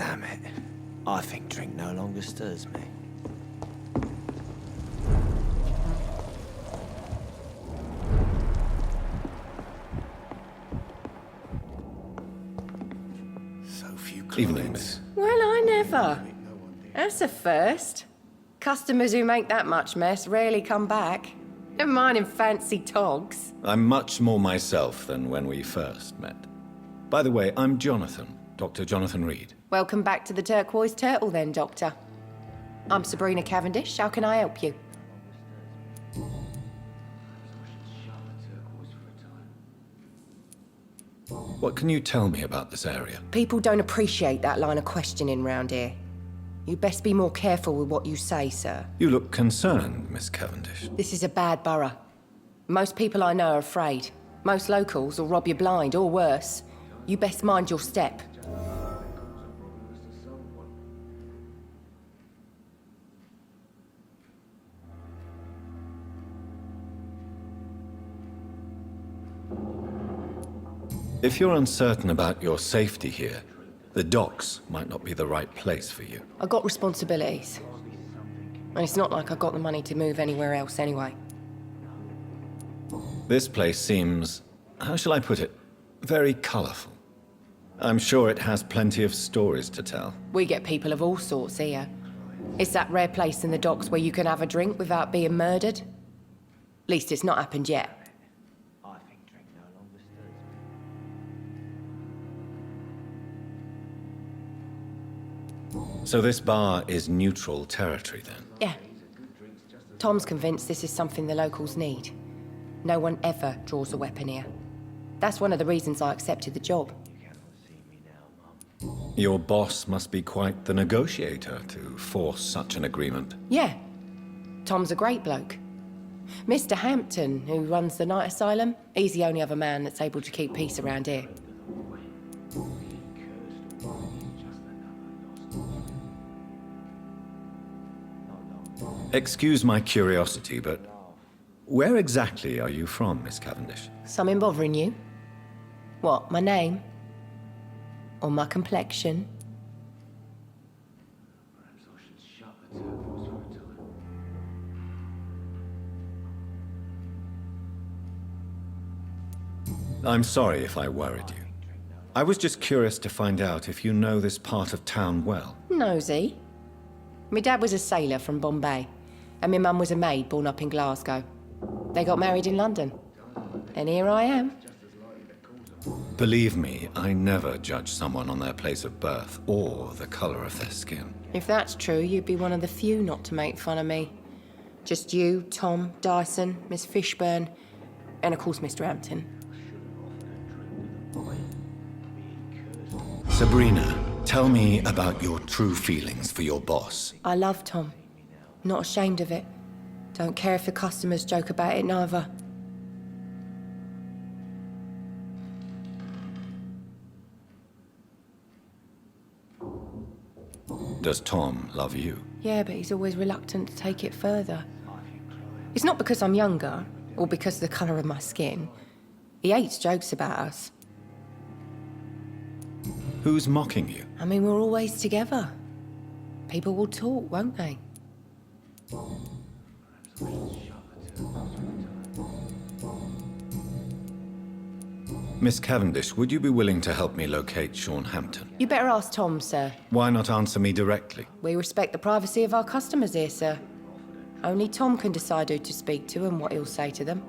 Damn it. I think drink no longer stirs me. So few clients. Evening, miss. Well, I never. That's a first. Customers who make that much mess rarely come back. Never mind in fancy togs. I'm much more myself than when we first met. By the way, I'm Jonathan, Dr. Jonathan Reed. Welcome back to the Turquoise Turtle then, Doctor. I'm Sabrina Cavendish. How can I help you? What can you tell me about this area? People don't appreciate that line of questioning round here. You best be more careful with what you say, sir. You look concerned, Miss Cavendish. This is a bad borough. Most people I know are afraid. Most locals will rob you blind, or worse. You best mind your step. If you're uncertain about your safety here, the docks might not be the right place for you. I got responsibilities. And it's not like I got the money to move anywhere else anyway. This place seems, how shall I put it, very colorful. I'm sure it has plenty of stories to tell. We get people of all sorts here. It's that rare place in the docks where you can have a drink without being murdered. At least it's not happened yet. I think drink no longer stirs me. So this bar is neutral territory then? Yeah. Tom's convinced this is something the locals need. No one ever draws a weapon here. That's one of the reasons I accepted the job. Your boss must be quite the negotiator to force such an agreement. Yeah. Tom's a great bloke. Mr. Hampton, who runs the night asylum, he's the only other man that's able to keep peace around here. Excuse my curiosity, but where exactly are you from, Miss Cavendish? Something bothering you? What, my name? Or my complexion? I'm sorry if I worried you. I was just curious to find out if you know this part of town well. Nosy. My dad was a sailor from Bombay, and my mum was a maid born up in Glasgow. They got married in London. And here I am. Believe me, I never judge someone on their place of birth or the color of their skin. If that's true, you'd be one of the few not to make fun of me. Just you, Tom, Dyson, Miss Fishburne, and of course Mr. Hampton. Sabrina, tell me about your true feelings for your boss. I love Tom. Not ashamed of it. Don't care if the customers joke about it neither. Does Tom love you? Yeah, but he's always reluctant to take it further. It's not because I'm younger, or because of the colour of my skin. He hates jokes about us. Who's mocking you? I mean, we're always together. People will talk, won't they? Miss Cavendish, would you be willing to help me locate Sean Hampton? You better ask Tom, sir. Why not answer me directly? We respect the privacy of our customers here, sir. Only Tom can decide who to speak to and what he'll say to them.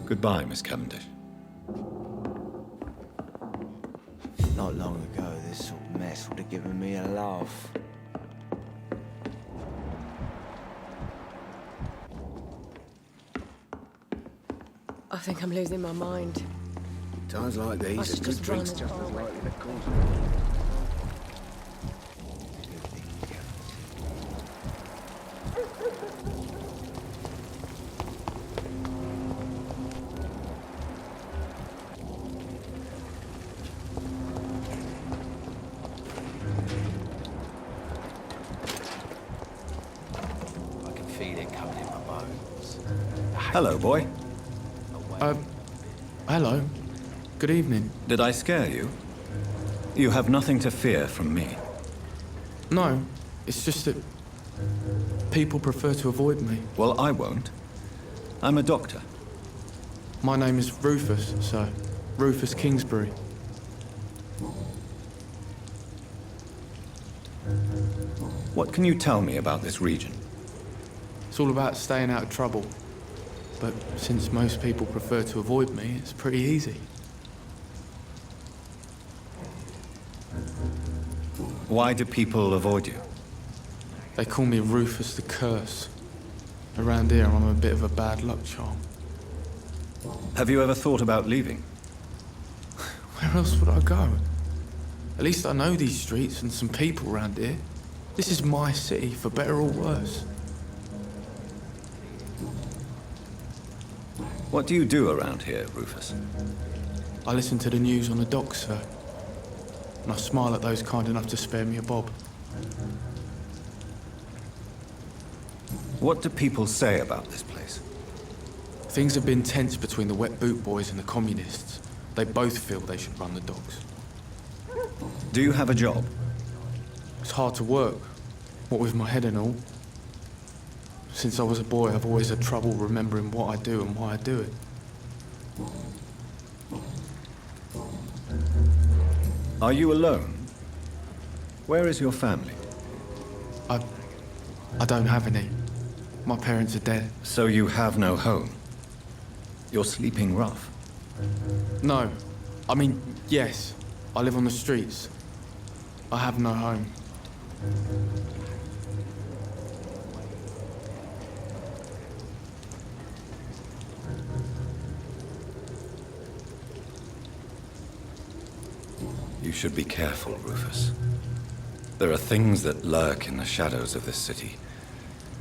Goodbye, Miss Cavendish. Not long ago, this sort of mess would have given me a laugh. I think I'm losing my mind. Times like I these, should a good just drink's run just and- as likely to cause I can feel it coming in my bones. Hello, boy. Hello. Good evening. Did I scare you? You have nothing to fear from me. No, it's just that people prefer to avoid me. Well, I won't. I'm a doctor. My name is Rufus, sir. Rufus Kingsbury. What can you tell me about this region? It's all about staying out of trouble. But since most people prefer to avoid me, it's pretty easy. Why do people avoid you? They call me Rufus the Curse. Around here, I'm a bit of a bad luck charm. Have you ever thought about leaving? Where else would I go? At least I know these streets and some people around here. This is my city, for better or worse. What do you do around here, Rufus? I listen to the news on the docks, sir. And I smile at those kind enough to spare me a bob. What do people say about this place? Things have been tense between the wet boot boys and the communists. They both feel they should run the docks. Do you have a job? It's hard to work, what with my head and all. Since I was a boy, I've always had trouble remembering what I do and why I do it. Are you alone? Where is your family? I don't have any. My parents are dead. So you have no home? You're sleeping rough. No. I mean, yes. I live on the streets. I have no home. You should be careful, Rufus. There are things that lurk in the shadows of this city.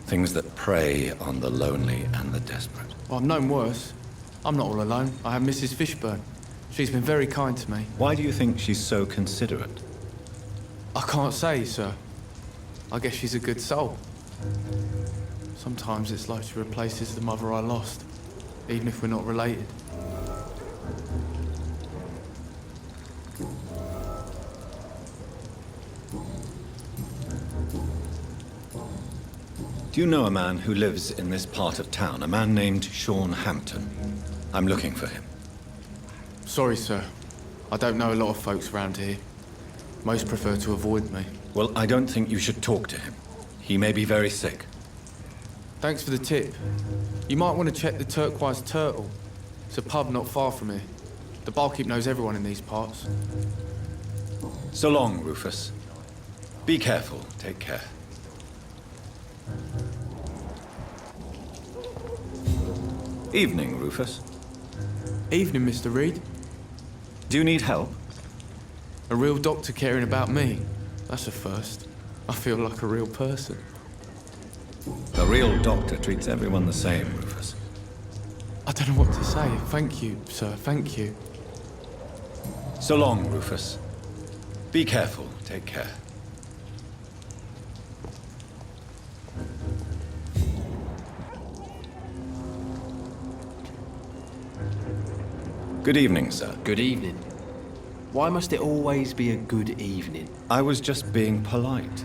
Things that prey on the lonely and the desperate. Well, I've known worse. I'm not all alone. I have Mrs. Fishburne. She's been very kind to me. Why do you think she's so considerate? I can't say, sir. I guess she's a good soul. Sometimes it's like she replaces the mother I lost, even if we're not related. Do you know a man who lives in this part of town? A man named Sean Hampton. I'm looking for him. Sorry, sir. I don't know a lot of folks around here. Most prefer to avoid me. Well, I don't think you should talk to him. He may be very sick. Thanks for the tip. You might want to check the Turquoise Turtle. It's a pub not far from here. The barkeep knows everyone in these parts. So long, Rufus. Be careful. Take care. Evening, Rufus. Evening, Mr. Reed. Do you need help? A real doctor caring about me. That's a first. I feel like a real person. A real doctor treats everyone the same, Rufus. I don't know what to say. Thank you, sir. Thank you. So long, Rufus. Be careful. Take care. Good evening, sir. Good evening. Why must it always be a good evening? I was just being polite.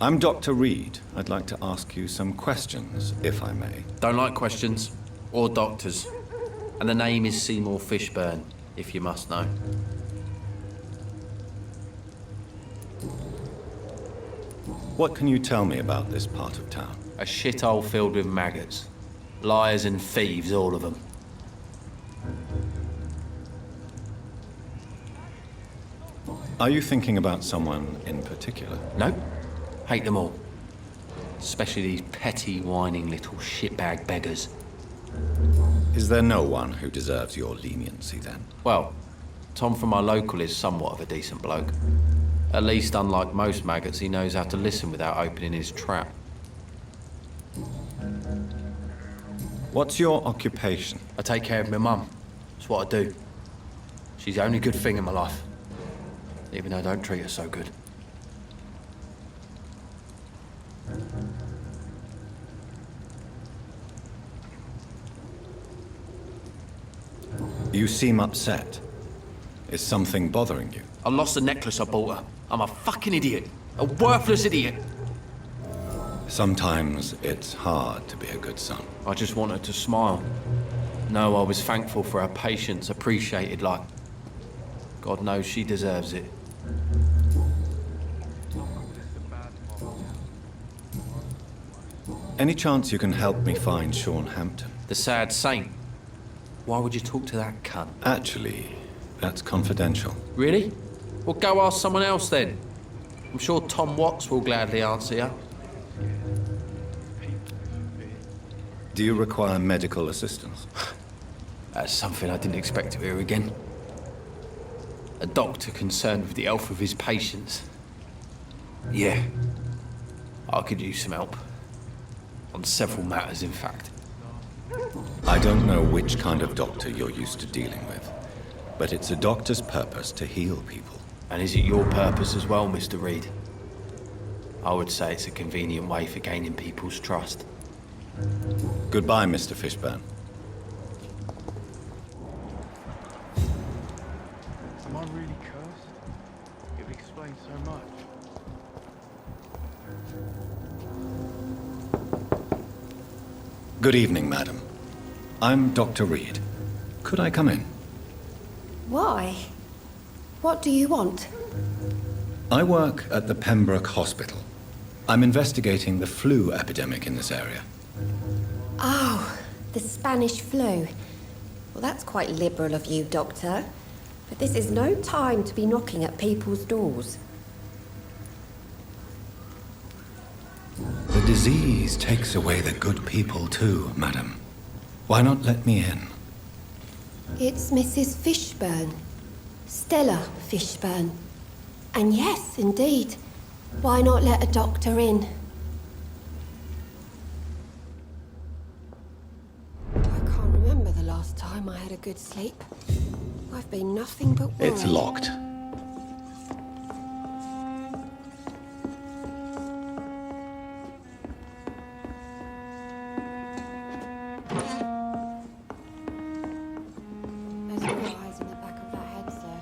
I'm Dr. Reed. I'd like to ask you some questions, if I may. Don't like questions or doctors. And the name is Seymour Fishburne, if you must know. What can you tell me about this part of town? A shithole filled with maggots. Liars and thieves, all of them. Are you thinking about someone in particular? No, hate them all. Especially these petty, whining little shitbag beggars. Is there no one who deserves your leniency, then? Well, Tom from our local is somewhat of a decent bloke. At least, unlike most maggots, he knows how to listen without opening his trap. What's your occupation? I take care of my mum. That's what I do. She's the only good thing in my life. Even though I don't treat her so good. You seem upset. Is something bothering you? I lost the necklace I bought her. I'm a fucking idiot. A worthless idiot. Sometimes it's hard to be a good son. I just want her to smile. No, I was thankful for her patience, appreciated like... God knows she deserves it. Any chance you can help me find Sean Hampton? The sad saint. Why would you talk to that cunt? Actually, that's confidential. Really? Well, go ask someone else then. I'm sure Tom Watts will gladly answer you. Do you require medical assistance? That's something I didn't expect to hear again. A doctor concerned with the health of his patients. Yeah. I could use some help. On several matters, in fact. I don't know which kind of doctor you're used to dealing with, but it's a doctor's purpose to heal people. And is it your purpose as well, Mr. Reed? I would say it's a convenient way for gaining people's trust. Goodbye, Mr. Fishburne. Am I really cursed? It would explain so much. Good evening, madam. I'm Dr. Reed. Could I come in? Why? What do you want? I work at the Pembroke Hospital. I'm investigating the flu epidemic in this area. Oh, the Spanish flu. Well, that's quite liberal of you, Doctor. But this is no time to be knocking at people's doors. The disease takes away the good people too, madam. Why not let me in? It's Mrs. Fishburne. Stella Fishburne. And yes, indeed. Why not let a doctor in? I can't remember the last time I had a good sleep. I've been nothing but worried. It's locked. There's no eyes in the back of that head, sir.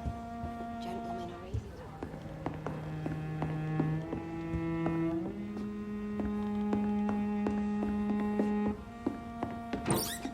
Gentlemen are easy to...